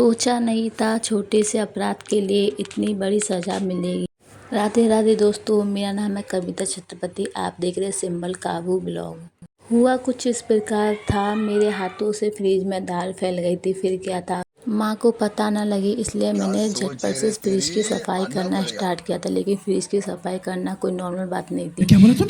सोचा नहीं था छोटे से अपराध के लिए इतनी बड़ी सज़ा मिलेगी। राधे राधे दोस्तों, मेरा नाम है कविता छत्रपति। आप देख रहे हैं सिंबल काबू ब्लॉग। हुआ कुछ इस प्रकार था, मेरे हाथों से फ्रिज में दाल फैल गई थी। फिर क्या था, माँ को पता ना लगे इसलिए मैंने झटपट से फ्रिज की सफाई करना स्टार्ट किया था। लेकिन फ्रिज की सफाई करना कोई नॉर्मल बात नहीं थी।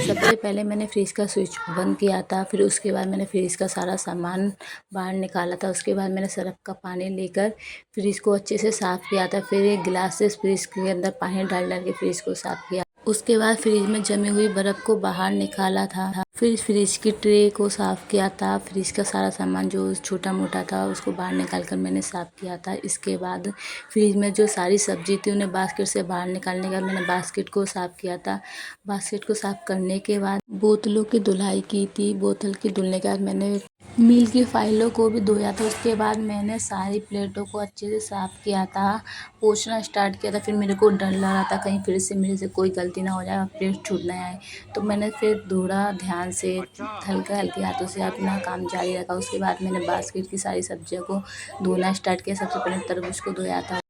सबसे पहले मैंने फ्रिज का स्विच बंद किया था। फिर उसके बाद मैंने फ्रिज का सारा सामान बाहर निकाला था। उसके बाद मैंने सर्फ का पानी लेकर फ्रिज को अच्छे से साफ़ किया था। फिर एक गिलास से फ्रिज के अंदर पानी डाल डाल के फ्रिज को साफ़ किया। उसके बाद फ्रिज में जमी हुई बर्फ़ को बाहर निकाला था। फिर फ्रिज की ट्रे को साफ़ किया था। फ्रिज का सारा सामान जो छोटा मोटा था उसको बाहर निकाल कर मैंने साफ़ किया था। इसके बाद फ्रिज में जो सारी सब्ज़ी थी उन्हें बास्केट से बाहर निकालने के बाद मैंने बास्केट को साफ़ किया था। बास्केट को साफ़ करने के बाद बोतलों की धुलाई की थी। बोतल की धुलने के बाद मैंने मील की फाइलों को भी धोया था। उसके बाद मैंने सारी प्लेटों को अच्छे से साफ़ किया था, पोंछना स्टार्ट किया था। फिर मेरे को डर लग रहा था कहीं फिर से मेरे से कोई गलती ना हो जाए और प्लेट छूट ना आए, तो मैंने फिर थोड़ा ध्यान से हल्के हल्के हाथों से अपना काम जारी रखा। उसके बाद मैंने बास्केट की सारी सब्जियों को धोना स्टार्ट किया। सबसे पहले तरबूज को धोया था।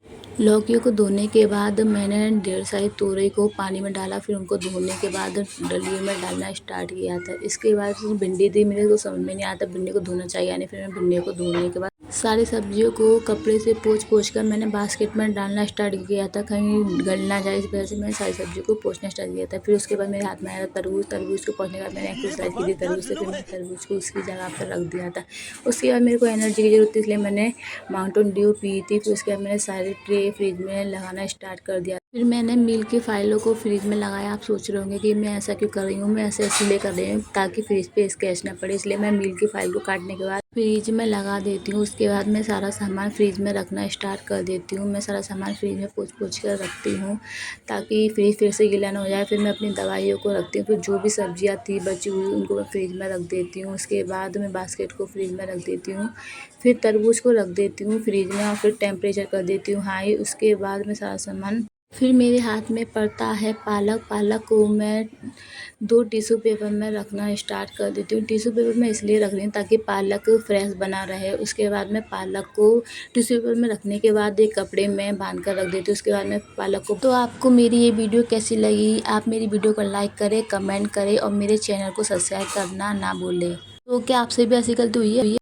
लौकियों को धोने के बाद मैंने ढेर सारी तोरई को पानी में डाला। फिर उनको धोने के बाद डलियों में डालना स्टार्ट किया था। इसके बाद भिंडी थी, मेरे को समझ में नहीं आता भिंडी को धोना चाहिए या नहीं। फिर मैं भिंडी को धोने के बाद सारी सब्जियों को कपड़े से पोंछ कर मैंने बास्केट में डालना स्टार्ट किया था, कहीं गल ना जाए। इस वजह से मैंने सारी सब्जियों को पोंछना स्टार्ट किया था। फिर उसके बाद मेरे हाथ में आया तरबूज। तरबूज को पोंछने के बाद मैंने एक्सरसाइज की थी तरबूज से। फिर मैंने तरबूज को उसकी जगह पर रख दिया था। उसके बाद मेरे को एनर्जी की ज़रूरत थी इसलिए मैंने माउंटेन ड्यू पी थी। फिर उसके बाद मैंने सारी ट्रे फ्रिज में लगाना स्टार्ट कर दिया। फिर मैंने मील की फाइलों को फ्रिज में लगाया। आप सोच रहे होंगे कि मैं ऐसा क्यों कर रही हूँ। मैं ऐसा इसलिए कर रही हूँ ताकि फ्रिज पे स्क्रैच ना पड़े, इसलिए मैं मील की फाइल को काटने के बाद फ्रिज में लगा देती हूँ। उसके बाद मैं सारा सामान फ्रिज में रखना स्टार्ट कर देती हूँ। मैं सारा सामान फ्रिज में पोंछ कर रखती हूँ ताकि फ्रिज फिर से गीला ना हो जाए। फिर मैं अपनी दवाइयों को रखती हूँ। फिर जो भी सब्जियाँ थी बची हुई उनको मैं फ्रिज में रख देती हूँ। उसके बाद मैं बास्केट को फ्रिज में रख देती हूँ। फिर तरबूज को रख देती हूँ फ्रिज में और फिर टेम्परेचर कर देती हूँ हाई। उसके बाद मैं सारा सामान फिर मेरे हाथ में पड़ता है पालक। पालक को मैं 2 टिश्यू पेपर में रखना स्टार्ट कर देती हूँ। टिश्यू पेपर मैं इसलिए रख रही हूँ ताकि पालक फ्रेश बना रहे। उसके बाद मैं पालक को टिश्यू पेपर में रखने के बाद एक कपड़े में बांध कर रख देती हूँ। उसके बाद मैं पालक को तो आपको मेरी ये वीडियो कैसी लगी? आप मेरी वीडियो को लाइक करें, कमेंट करें और मेरे चैनल को सब्सक्राइब करना ना भूलें। तो क्या आपसे भी ऐसी गलती हुई है?